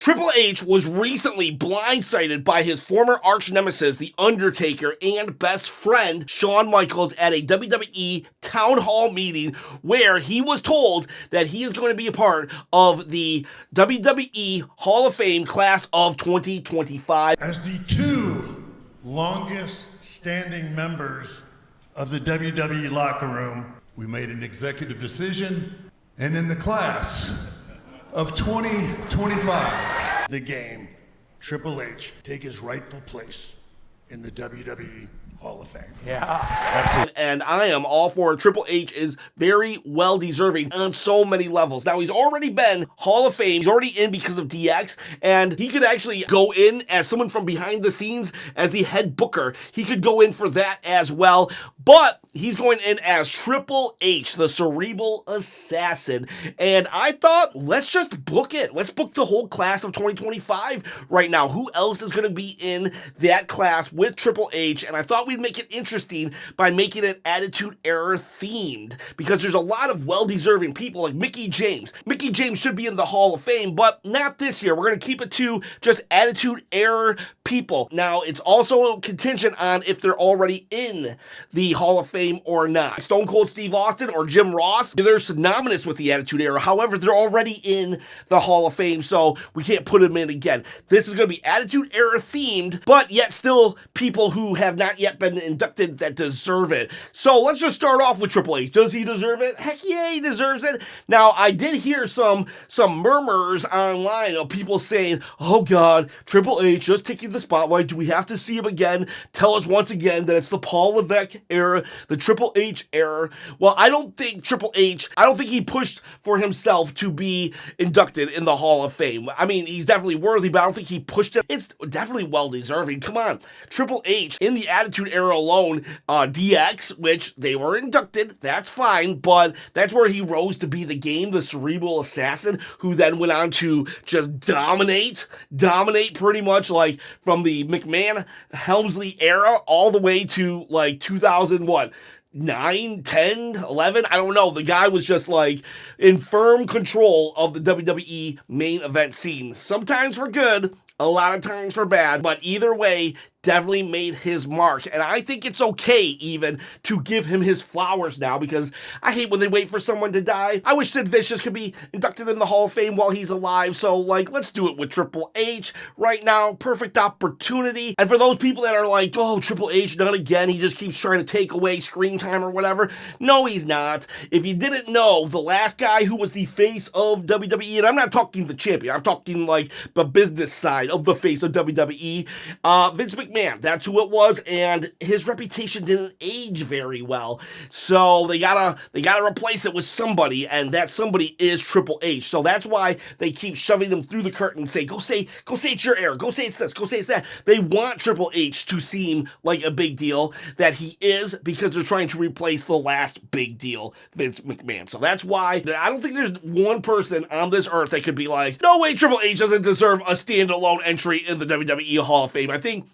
Triple H was recently blindsided by his former arch nemesis, The Undertaker, and best friend, Shawn Michaels, at a WWE town hall meeting where he was told that he is going to be a part of the WWE Hall of Fame class of 2025. As the two longest standing members of the WWE locker room, we made an executive decision, and in the class of 2025, the game, Triple H take his rightful place in the WWE Hall of Fame. Yeah, absolutely. And I am all for it. Triple H is very well deserving on so many levels. Now, he's already been Hall of Fame. He's already in because of DX, and he could actually go in as someone from behind the scenes as the head booker. He could go in for that as well, but he's going in as Triple H, the cerebral assassin. And I thought, let's just book it. Let's book the whole class of 2025 right now. Who else is going to be in that class with Triple H? And I thought we'd make it interesting by making it Attitude Era themed, because there's a lot of well-deserving people like Mickie James. Mickie James should be in the Hall of Fame, but not this year. We're going to keep it to just Attitude Era people. Now, it's also contingent on if they're already in the Hall of Fame or not. Stone Cold Steve Austin or Jim Ross, they're synonymous with the Attitude Era. However, they're already in the Hall of Fame, so we can't put them in again. This is going to be Attitude Era themed, but yet still people who have not yet been inducted that deserve it. So let's just start off with Triple H. Does he deserve it? Heck yeah, he deserves it. Now, I did hear some murmurs online of people saying, oh God, Triple H just taking the spotlight. Do we have to see him again? Tell us once again that it's the Paul Levesque era, the Triple H era. Well, I don't think he pushed for himself to be inducted in the Hall of Fame. I mean, he's definitely worthy, but I don't think he pushed it. It's definitely well-deserving. Come on. Triple H in the Attitude Era alone, DX, which they were inducted, that's fine, but that's where he rose to be the game, the cerebral assassin, who then went on to just dominate pretty much, like from the McMahon Helmsley era all the way to like 2001. 9, 10, 11, I don't know. The guy was just like in firm control of the WWE main event scene. Sometimes for good, a lot of times for bad, but either way, definitely made his mark. And I think it's okay even to give him his flowers now, because I hate when they wait for someone to die. I wish Sid Vicious could be inducted in the Hall of Fame while he's alive. So like, let's do it with Triple H right now. Perfect opportunity. And for those people that are like, oh, Triple H, not again. He just keeps trying to take away screen time or whatever. No, he's not. If you didn't know, the last guy who was the face of WWE, and I'm not talking the champion, I'm talking like the business side of the face of WWE, Vince McMahon. That's who it was, and his reputation didn't age very well. So they gotta replace it with somebody, and that somebody is Triple H. So that's why they keep shoving him through the curtain and say it's your era, go say it's this, go say it's that. They want Triple H to seem like a big deal that he is, because they're trying to replace the last big deal, Vince McMahon. So that's why I don't think there's one person on this earth that could be like, no way, Triple H doesn't deserve a standalone entry in the WWE Hall of Fame. I think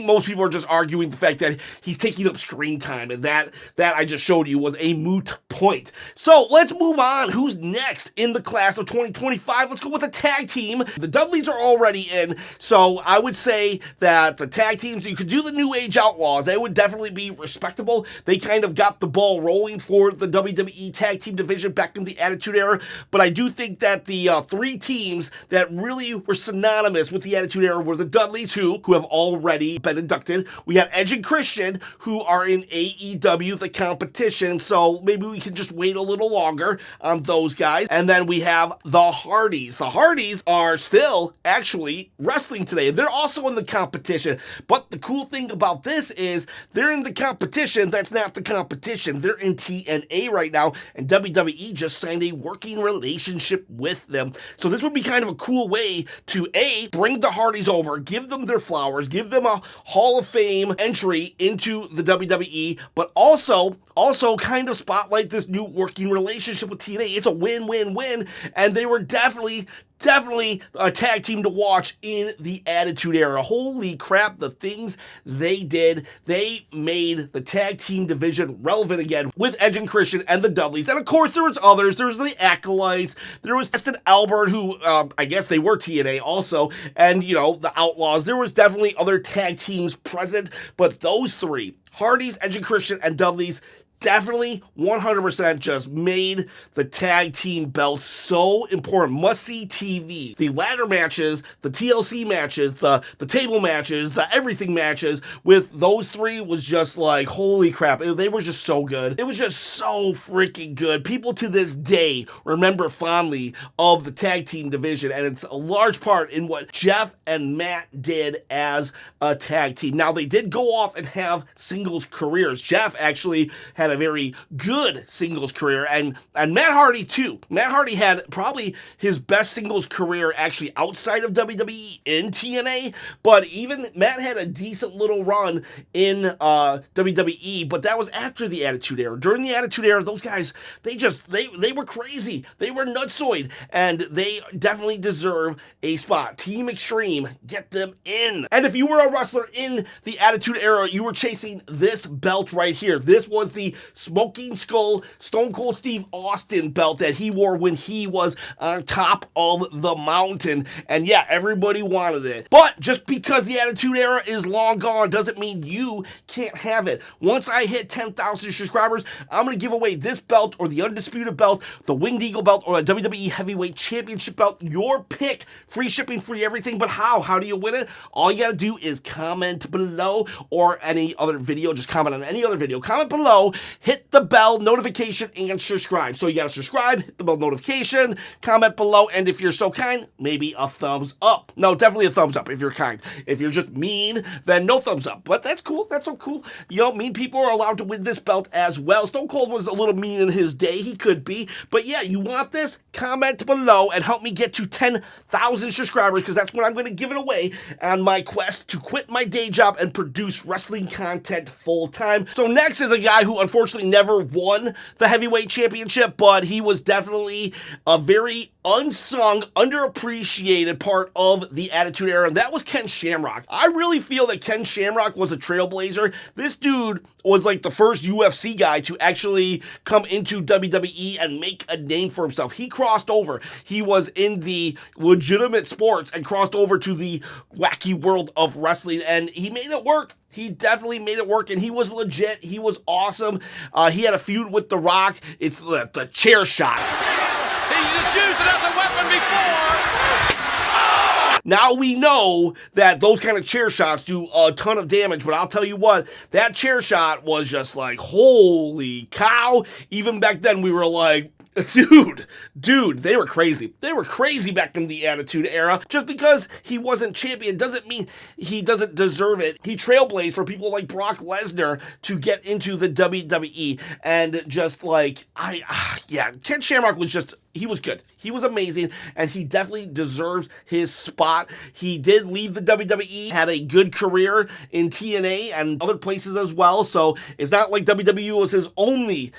most people are just arguing the fact that he's taking up screen time, and that I just showed you was a moot point. So let's move on. Who's next in the class of 2025? Let's go with the tag team. The Dudleys are already in, so I would say that the tag teams, you could do the New Age Outlaws. They would definitely be respectable. They kind of got the ball rolling for the WWE tag team division back in the Attitude Era, but I do think that the three teams that really were synonymous with the Attitude Era were the Dudleys, who have already been inducted. We have Edge and Christian, who are in AEW, the competition, so maybe we can just wait a little longer on those guys. And then we have the Hardys. The Hardys are still actually wrestling today. They're also in the competition, but the cool thing about this is they're in the competition that's not the competition. They're in TNA right now, and WWE just signed a working relationship with them. So this would be kind of a cool way to, A, bring the Hardys over, give them their flowers, give them a Hall of Fame entry into the WWE, but also kind of spotlight this new working relationship with TNA. It's a win-win-win, and they were definitely definitely a tag team to watch in the Attitude Era. Holy crap, the things they did. They made the tag team division relevant again with Edge and Christian and the Dudleys. And of course, there was others. There was the Acolytes. There was Test and Albert, who I guess they were TNA also. And, you know, the Outlaws. There was definitely other tag teams present. But those three, Hardys, Edge and Christian, and Dudleys, definitely 100% just made the tag team belt so important. Must-see TV. The ladder matches, the TLC matches, the table matches, the everything matches with those three was just like, holy crap. They were just so good. It was just so freaking good. People to this day remember fondly of the tag team division, and it's a large part in what Jeff and Matt did as a tag team. Now, they did go off and have singles careers. Jeff actually had a very good singles career, and Matt Hardy too. Matt Hardy had probably his best singles career actually outside of WWE in TNA, but even Matt had a decent little run in WWE, but that was after the Attitude Era. During the Attitude Era, those guys, they were crazy. They were nutsoid, and they definitely deserve a spot. Team Extreme, get them in. And if you were a wrestler in the Attitude Era, you were chasing this belt right here. This was the Smoking Skull Stone Cold Steve Austin belt that he wore when he was on top of the mountain. And yeah, everybody wanted it. But just because the Attitude Era is long gone doesn't mean you can't have it. Once I hit 10,000 subscribers, I'm going to give away this belt or the Undisputed belt, the Winged Eagle belt, or the WWE Heavyweight Championship belt. Your pick. Free shipping, free everything. But how? How do you win it? All you got to do is comment below, or any other video. Just comment on any other video. Comment below. Hit the bell notification and subscribe. So you gotta subscribe, hit the bell notification, comment below, and if you're so kind, maybe a thumbs up. No, definitely a thumbs up if you're kind. If you're just mean, then no thumbs up. But that's cool. That's so cool. You know, mean people are allowed to win this belt as well. Stone Cold was a little mean in his day. He could be. But yeah, you want this? Comment below and help me get to 10,000 subscribers, because that's when I'm going to give it away on my quest to quit my day job and produce wrestling content full time. So next is a guy who unfortunately never won the heavyweight championship, but he was definitely a very unsung, underappreciated part of the Attitude Era, and that was Ken Shamrock. I really feel that Ken Shamrock was a trailblazer. This dude was like the first UFC guy to actually come into WWE and make a name for himself. He crossed over. He was in the legitimate sports and crossed over to the wacky world of wrestling, and he made it work. He definitely made it work, and he was legit. He was awesome. He had a feud with The Rock. It's the chair shot. He's just used it as a weapon before. Now we know that those kind of chair shots do a ton of damage, but I'll tell you what, that chair shot was just like, holy cow. Even back then, we were like, Dude, they were crazy. They were crazy back in the Attitude Era. Just because he wasn't champion doesn't mean he doesn't deserve it. He trailblazed for people like Brock Lesnar to get into the WWE. And just like, Ken Shamrock was just, he was good. He was amazing, and he definitely deserves his spot. He did leave the WWE, had a good career in TNA and other places as well, so it's not like WWE was his only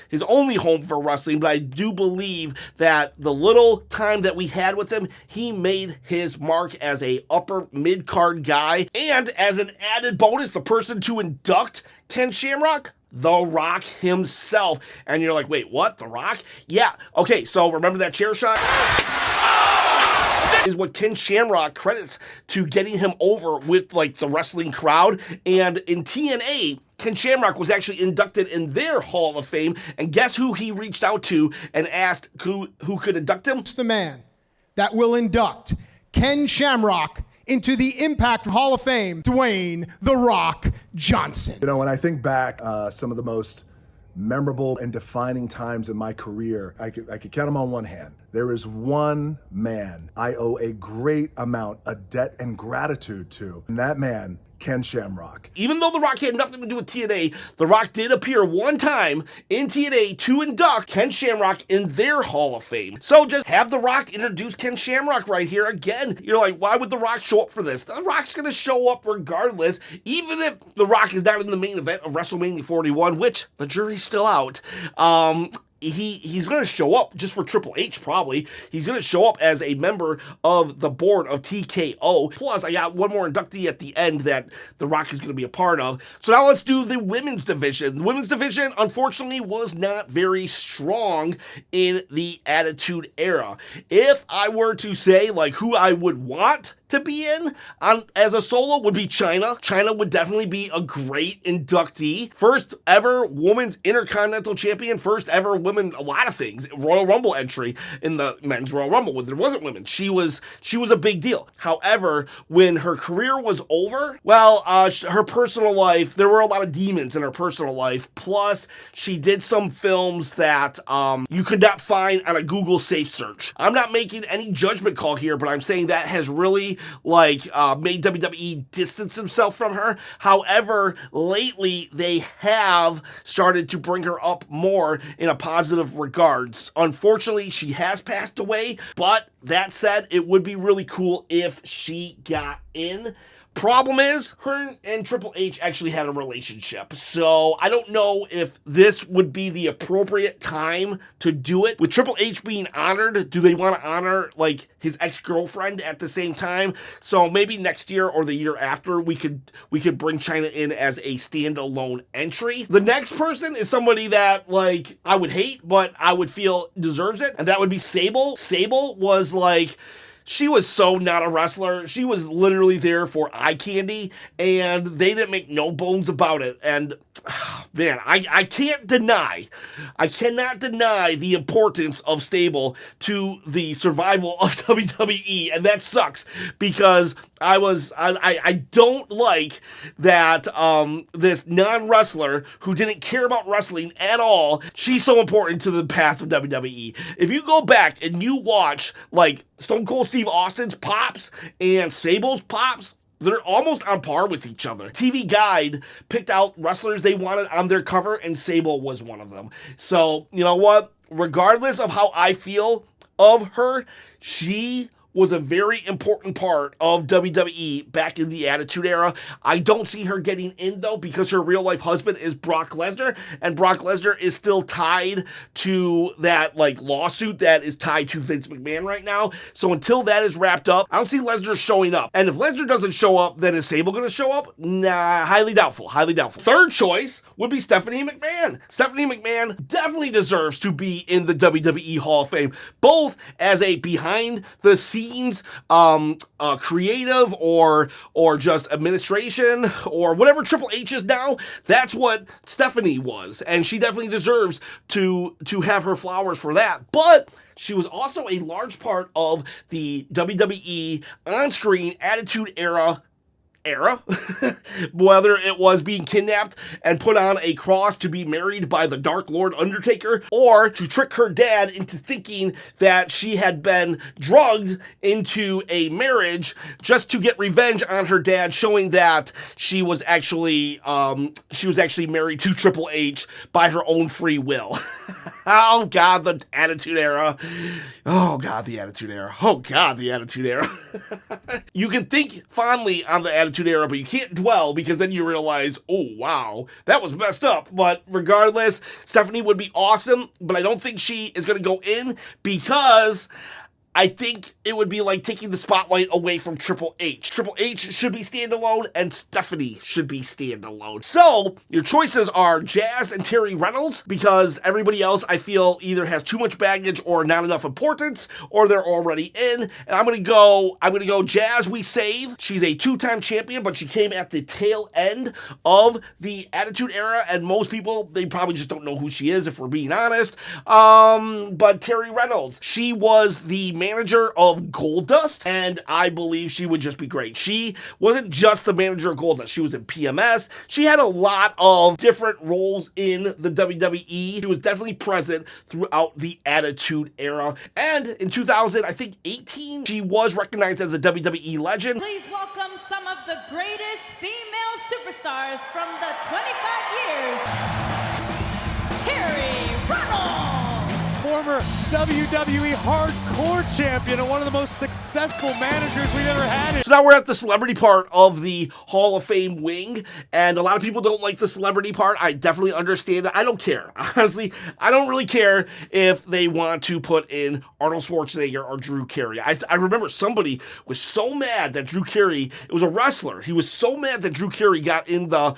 home for wrestling, but I do believe that the little time that we had with him, he made his mark as a upper mid-card guy, and as an added bonus, the person to induct Ken Shamrock, The Rock himself. And you're like, wait, what? The Rock? Yeah. Okay, so remember that chair shot? Is what Ken Shamrock credits to getting him over with like the wrestling crowd. And in TNA, Ken Shamrock was actually inducted in their Hall of Fame. And guess who he reached out to and asked who could induct him? It's the man that will induct Ken Shamrock into the Impact Hall of Fame, Dwayne "The Rock" Johnson. You know, when I think back, some of the most memorable and defining times in my career, I could count them on one hand. There is one man I owe a great amount of debt and gratitude to, and that man, Ken Shamrock. Even though The Rock had nothing to do with TNA, The Rock did appear one time in TNA to induct Ken Shamrock in their Hall of Fame. So just have The Rock introduce Ken Shamrock right here. Again, you're like, why would The Rock show up for this? The Rock's going to show up regardless, even if The Rock is not in the main event of WrestleMania 41, which the jury's still out. he's going to show up just for Triple H, probably. He's going to show up as a member of the board of TKO. Plus, I got one more inductee at the end that The Rock is going to be a part of. So now let's do the women's division. The women's division, unfortunately, was not very strong in the Attitude Era. If I were to say, like, who I would want to be in as a solo would be Chyna. Chyna would definitely be a great inductee. First ever women's Intercontinental Champion, first ever women, a lot of things. Royal Rumble entry in the men's Royal Rumble when there wasn't women. She was a big deal. However, when her career was over, well, her personal life, there were a lot of demons in her personal life. Plus, she did some films that you could not find on a Google safe search. I'm not making any judgment call here, but I'm saying that has really made WWE distance himself from her. However, lately they have started to bring her up more in a positive regards. Unfortunately, she has passed away, but that said, it would be really cool if she got in. Problem is, her and Triple H actually had a relationship, so I don't know if this would be the appropriate time to do it. With Triple H being honored, do they want to honor, like, his ex-girlfriend at the same time? So maybe next year or the year after, we could bring Chyna in as a standalone entry. The next person is somebody that, like, I would hate, but I would feel deserves it, and that would be Sable. Sable was, like, she was so not a wrestler. She was literally there for eye candy, and they didn't make no bones about it. And man, I cannot deny the importance of Stable to the survival of WWE, and that sucks because I don't like that this non-wrestler who didn't care about wrestling at all, she's so important to the past of WWE. If you go back and you watch, like, Stone Cold Steve Austin's pops and Sable's pops, they're almost on par with each other. TV Guide picked out wrestlers they wanted on their cover, and Sable was one of them. So, you know what? Regardless of how I feel of her, she was a very important part of WWE back in the Attitude Era. I don't see her getting in, though, because her real-life husband is Brock Lesnar, and Brock Lesnar is still tied to that, like, lawsuit that is tied to Vince McMahon right now. So until that is wrapped up, I don't see Lesnar showing up. And if Lesnar doesn't show up, then is Sable going to show up? Nah, highly doubtful, highly doubtful. Third choice would be Stephanie McMahon. Stephanie McMahon definitely deserves to be in the WWE Hall of Fame, both as a behind-the-scenes creative or just administration or whatever Triple H is now. That's what Stephanie was, and she definitely deserves to have her flowers for that. But she was also a large part of the WWE on-screen Attitude Era, whether it was being kidnapped and put on a cross to be married by the Dark Lord Undertaker, or to trick her dad into thinking that she had been drugged into a marriage just to get revenge on her dad, showing that she was actually married to Triple H by her own free will. Oh God, the Attitude Era. Oh God, the Attitude Era. Oh God, the Attitude Era. You can think fondly on the Attitude Era, but you can't dwell, because then you realize, oh wow, that was messed up. But regardless, Stephanie would be awesome, but I don't think she is going to go in, because I think it would be like taking the spotlight away from Triple H. Triple H should be standalone, and Stephanie should be standalone. So, your choices are Jazz and Terry Reynolds, because everybody else, I feel, either has too much baggage or not enough importance, or they're already in. And I'm gonna go Jazz We Save. She's a two-time champion, but she came at the tail end of the Attitude Era, and most people, they probably just don't know who she is, if we're being honest. But Terry Reynolds, she was the manager of Goldust, and I believe she would just be great. She wasn't just the manager of Goldust. She was in PMS. She had a lot of different roles in the WWE. She was definitely present throughout the Attitude Era. And in 2018, she was recognized as a WWE legend. Please welcome some of the greatest female superstars from the 25 years. Terry Reynolds. former WWE Hardcore Champion and one of the most successful managers we've ever had. So now we're at the celebrity part of the Hall of Fame wing, and a lot of people don't like the celebrity part. I definitely understand it. I don't care. Honestly, I don't really care if they want to put in Arnold Schwarzenegger or Drew Carey. I remember somebody was so mad that Drew Carey, it was a wrestler, he was so mad that Drew Carey got in the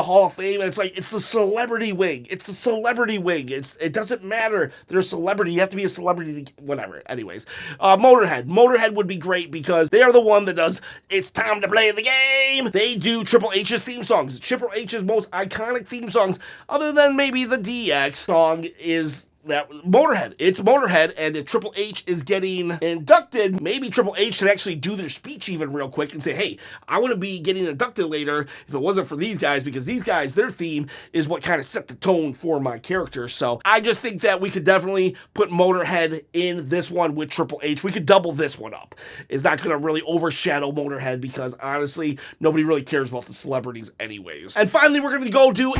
Hall of Fame, and it's like, it's the celebrity wing. It's the celebrity wing. It doesn't matter. They're a celebrity. You have to be a celebrity, whatever. Anyways, Motorhead. Motorhead would be great because they are the one that does It's Time to Play the Game. They do Triple H's theme songs. Triple H's most iconic theme songs, other than maybe the DX song, is that Motorhead. It's Motorhead, and if Triple H is getting inducted, maybe Triple H should actually do their speech even real quick and say, hey, I want to be getting inducted later if it wasn't for these guys, because these guys, their theme is what kind of set the tone for my character. So I just think that we could definitely put Motorhead in this one with Triple H. We could double this one up. It's not going to really overshadow Motorhead because honestly, nobody really cares about the celebrities anyways. And finally, we're going to go to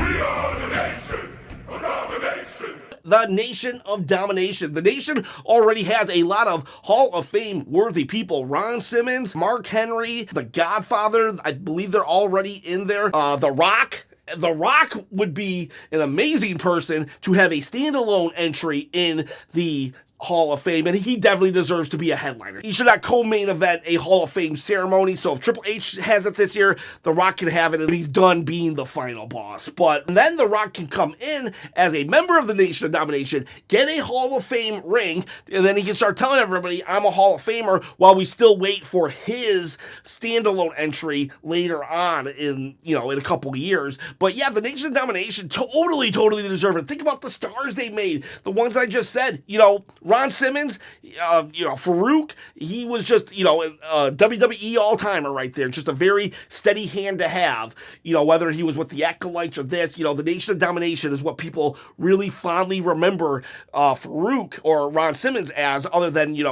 the Nation of Domination. The Nation already has a lot of Hall of Fame worthy people. Ron Simmons, Mark Henry, The Godfather, I believe they're already in there. The Rock. The Rock would be an amazing person to have a standalone entry in the Hall of Fame, and he definitely deserves to be a headliner. He should not co-main event a Hall of Fame ceremony, so if Triple H has it this year, The Rock can have it, and he's done being the final boss. But then The Rock can come in as a member of the Nation of Domination, get a Hall of Fame ring, and then he can start telling everybody, I'm a Hall of Famer, while we still wait for his standalone entry later on in a couple of years. But yeah, the Nation of Domination totally deserve it. Think about the stars they made, the ones I just said, Ron Simmons, Farouk, he was just, a WWE all-timer right there. Just a very steady hand to have, whether he was with the Acolytes or this, the Nation of Domination is what people really fondly remember Farouk or Ron Simmons as, other than, his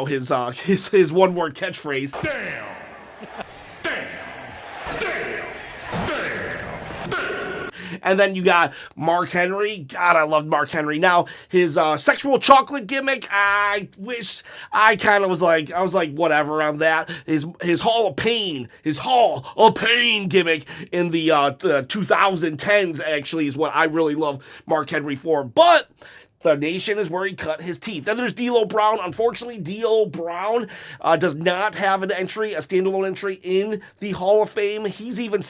one-word catchphrase. Damn! And then you got Mark Henry. God, I loved Mark Henry. Now, his sexual chocolate gimmick, I wish I kind of was like, whatever on that. His Hall of Pain gimmick in the 2010s actually is what I really love Mark Henry for. But the Nation is where he cut his teeth. Then there's D'Lo Brown. Unfortunately, D'Lo Brown does not have a standalone entry in the Hall of Fame. He's even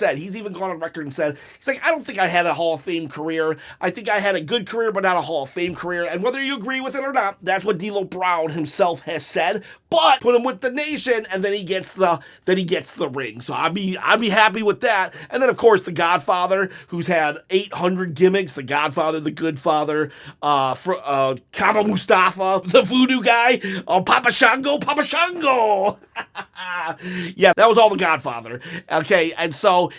gone on record and said, he's like, I don't think I had a Hall of Fame career. I think I had a good career, but not a Hall of Fame career. And whether you agree with it or not, that's what D'Lo Brown himself has said. But put him with the Nation, and then he gets the ring. So I'd be happy with that. And then of course the Godfather, who's had 800 gimmicks. The Godfather, the Good Father, Kama Mustafa, the Voodoo guy, Papa Shango. Yeah, that was all the Godfather. Okay, and so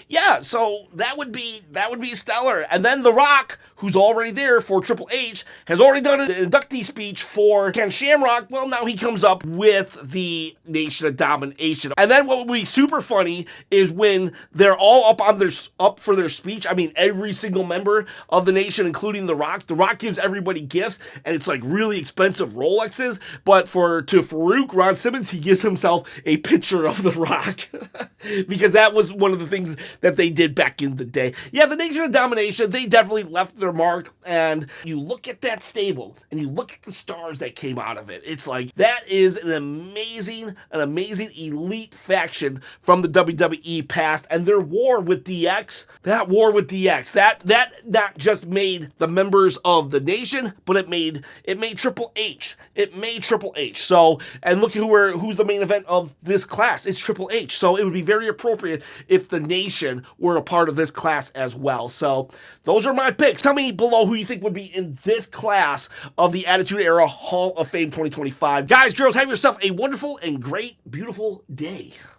that would be stellar. And then The Rock, who's already there for Triple H, has already done an inductee speech for Ken Shamrock. Well, now he comes up with the Nation of Domination. And then what would be super funny is when they're all up for their speech. I mean, every single member of the Nation, including The Rock. The Rock gives everybody gifts, and it's like really expensive Rolexes. But to Farouk, Ron Simmons, he gives himself a picture of The Rock because that was one of the things that they did back in the day. Yeah, the Nation of Domination, they definitely left their mark, and you look at that stable and you look at the stars that came out of it. It's like, that is an amazing elite faction from the WWE past, and their war with DX, that not just made the members of the Nation, but it made Triple H. It made Triple H. So, and look who's the main event of this class. It's Triple H. So it would be very appropriate if the Nation were a part of this class as well. So those are my picks. Tell me below who you think would be in this class of the Attitude Era Hall of Fame 2025. Guys, girls, have yourself a wonderful and great, beautiful day.